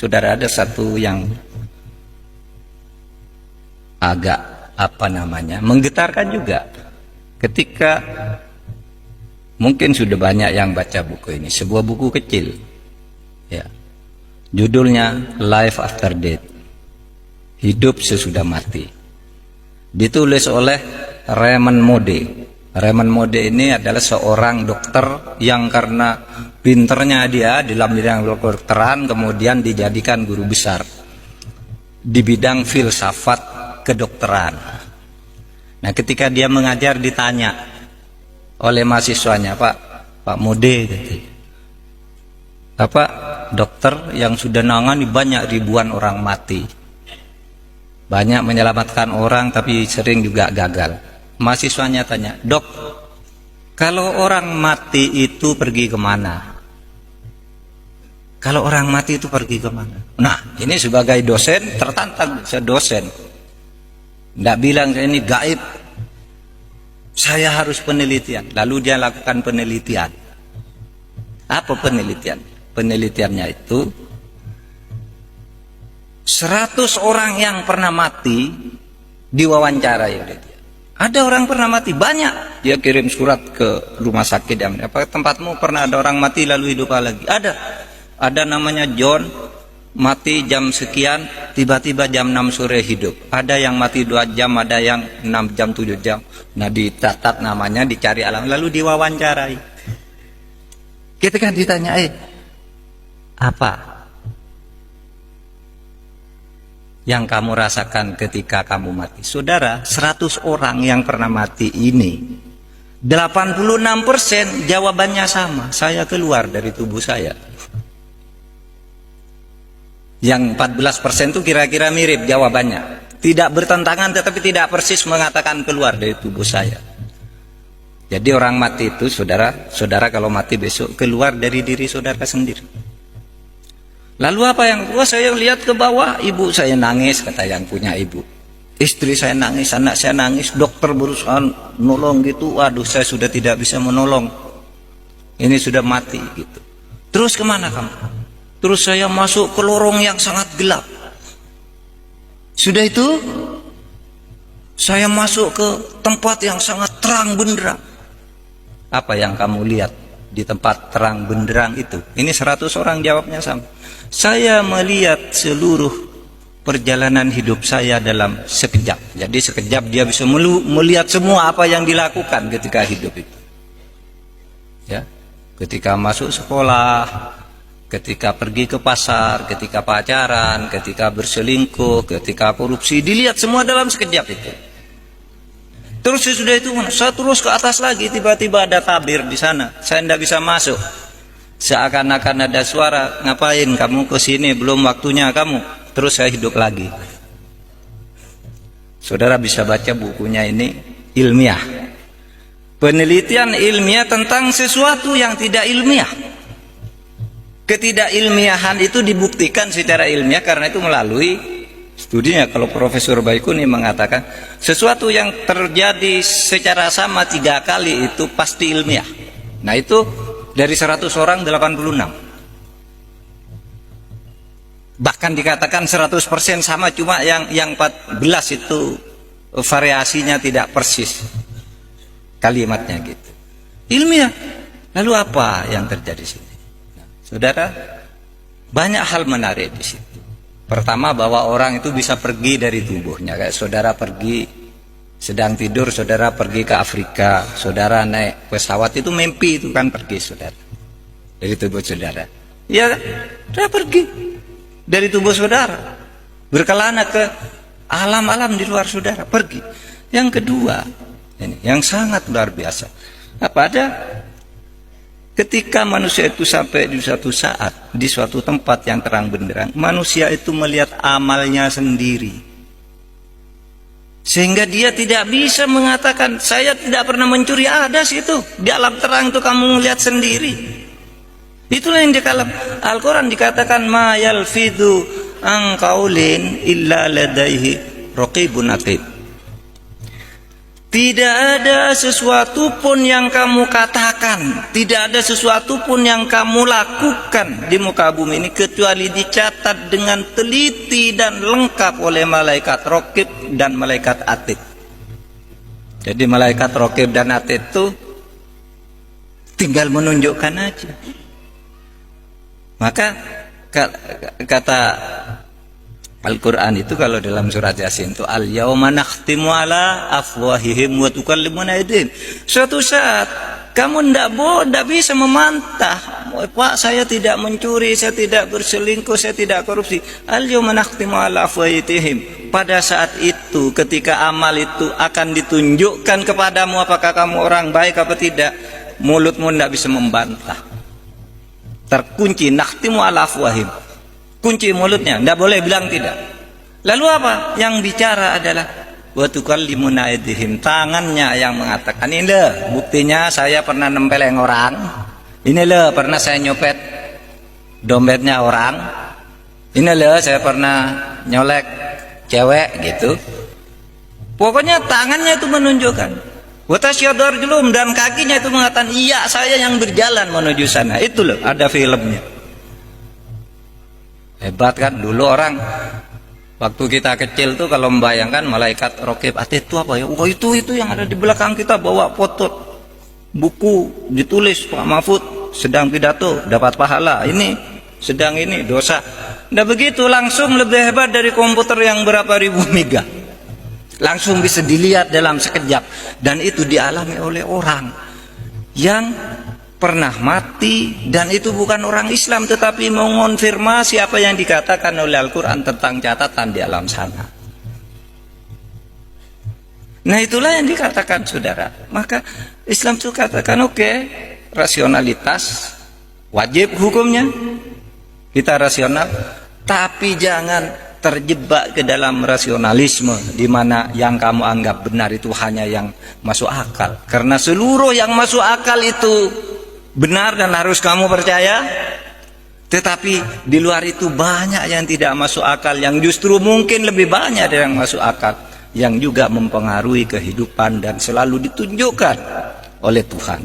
Saudara, ada satu yang agak menggetarkan juga. Ketika mungkin sudah banyak yang baca buku ini, sebuah buku kecil, ya, judulnya Life After Death, hidup sesudah mati, ditulis oleh Raymond Moody. Raymond Moody ini adalah seorang dokter yang karena pinternya dia dalam bidang kedokteran kemudian dijadikan guru besar di bidang filsafat kedokteran. Nah, ketika dia mengajar ditanya oleh mahasiswanya, Pak Moody, Bapak dokter yang sudah nangani banyak ribuan orang mati, banyak menyelamatkan orang tapi sering juga gagal. Mahasiswanya tanya, Dok, kalau orang mati itu pergi kemana? Kalau orang mati itu pergi kemana? Nah, ini sebagai dosen tertantang, saya dosen. Tidak bilang saya ini gaib, saya harus penelitian. Lalu dia lakukan penelitian. Apa penelitian? Penelitiannya itu 100 orang yang pernah mati diwawancarai oleh dia. Ada orang pernah mati banyak, dia kirim surat ke rumah sakit, apa tempatmu pernah ada orang mati lalu hidup lagi? Ada namanya John, mati jam sekian, tiba-tiba jam 6 sore hidup. Ada yang mati 2 jam, ada yang 6 jam, 7 jam. Nah, dicatat namanya, dicari alam, lalu diwawancarai. Ketika ditanya, apa yang kamu rasakan ketika kamu mati? Saudara, 100 orang yang pernah mati ini, 86% jawabannya sama, saya keluar dari tubuh saya. Yang 14% itu kira-kira mirip jawabannya, tidak bertentangan tetapi tidak persis mengatakan keluar dari tubuh saya. Jadi orang mati itu, saudara kalau mati besok keluar dari diri saudara sendiri. Lalu apa yang saya lihat ke bawah, ibu saya nangis, kata yang punya ibu. Istri saya nangis, anak saya nangis, dokter berusaha nolong gitu. Waduh, saya sudah tidak bisa menolong. Ini sudah mati gitu. Terus kemana kamu? Terus saya masuk ke lorong yang sangat gelap. Sudah itu saya masuk ke tempat yang sangat terang benderang. Apa yang kamu lihat di tempat terang benderang itu? Ini 100 orang jawabnya sama. Saya melihat seluruh perjalanan hidup saya dalam sekejap. Jadi sekejap dia bisa melihat semua apa yang dilakukan ketika hidup itu. Ya, ketika masuk sekolah, ketika pergi ke pasar, ketika pacaran, ketika berselingkuh, ketika korupsi, dilihat semua dalam sekejap itu. Terus sesudah itu saya terus ke atas lagi, tiba-tiba ada tabir di sana. Saya tidak bisa masuk. Seakan-akan ada suara, ngapain kamu ke sini, belum waktunya kamu. Terus saya hidup lagi. Saudara bisa baca bukunya ini, ilmiah. Penelitian ilmiah tentang sesuatu yang tidak ilmiah. Ketidakilmiahan itu dibuktikan secara ilmiah karena itu melalui studinya. Kalau Profesor Baikuni mengatakan sesuatu yang terjadi secara sama 3 kali itu pasti ilmiah. Nah, itu dari 100 orang 86. Bahkan dikatakan 100% sama, cuma yang 14 itu variasinya tidak persis kalimatnya gitu. Ilmiah. Lalu apa yang terjadi di sini? Nah, saudara, banyak hal menarik di situ. Pertama, bahwa orang itu bisa pergi dari tubuhnya. Kayak saudara pergi sedang tidur, saudara pergi ke Afrika, saudara naik pesawat, itu mimpi, itu kan pergi saudara dari tubuh saudara. Ya, sudah pergi dari tubuh saudara, berkelana ke alam-alam di luar saudara, pergi. Yang kedua, ini yang sangat luar biasa. Apa ada? Ketika manusia itu sampai di suatu saat, di suatu tempat yang terang benderang, manusia itu melihat amalnya sendiri. Sehingga dia tidak bisa mengatakan, saya tidak pernah mencuri. Ada situ, di alam terang itu kamu melihat sendiri. Itulah yang di dalam Al-Quran dikatakan, ma yalfidhu an qaulin illa ladaihi raqibun atid. Tidak ada sesuatu pun yang kamu katakan, tidak ada sesuatu pun yang kamu lakukan di muka bumi ini kecuali dicatat dengan teliti dan lengkap oleh malaikat Raqib dan malaikat Atid. Jadi malaikat Raqib dan Atid itu tinggal menunjukkan aja. Maka kata Al-Quran itu kalau dalam surat Yasin itu al-yauma nakhtimu ala afwahihim wa tukallimuna aydihim. Suatu saat kamu tidak bisa memantah, Pak, saya tidak mencuri, saya tidak berselingkuh, saya tidak korupsi. Al-yauma nakhtimu ala afwahihim. Pada saat itu ketika amal itu akan ditunjukkan kepadamu apakah kamu orang baik apa tidak, mulutmu tidak bisa membantah. Terkunci, nakhtimu ala afwahihim. Kunci mulutnya, tidak boleh bilang tidak. Lalu apa? Yang bicara adalah wa tukallimuna aydihim, tangannya yang mengatakan, ini loh buktinya saya pernah nempeleng orang, ini loh pernah saya nyopet dompetnya orang, ini loh saya pernah nyolek cewek gitu. Pokoknya tangannya itu menunjukkan. Wa tasyhadu arjuluhum, dan kakinya itu mengatakan iya saya yang berjalan menuju sana. Itu loh ada filmnya. Hebat kan dulu orang waktu kita kecil tuh kalau membayangkan malaikat Raqib Atid itu apa ya? Oh itu yang ada di belakang kita bawa foto buku ditulis Pak Mahfud sedang pidato dapat pahala, ini sedang ini dosa. Nah begitu langsung lebih hebat dari komputer yang berapa ribu mega. Langsung bisa dilihat dalam sekejap, dan itu dialami oleh orang yang pernah mati, dan itu bukan orang Islam tetapi mengonfirmasi apa yang dikatakan oleh Al-Quran tentang catatan di alam sana. Nah itulah yang dikatakan saudara. Maka Islam itu katakan oke, rasionalitas wajib hukumnya, kita rasional, tapi jangan terjebak ke dalam rasionalisme di mana yang kamu anggap benar itu hanya yang masuk akal. Karena seluruh yang masuk akal itu benar dan harus kamu percaya, tetapi di luar itu banyak yang tidak masuk akal, yang justru mungkin lebih banyak dari yang masuk akal, yang juga mempengaruhi kehidupan dan selalu ditunjukkan oleh Tuhan.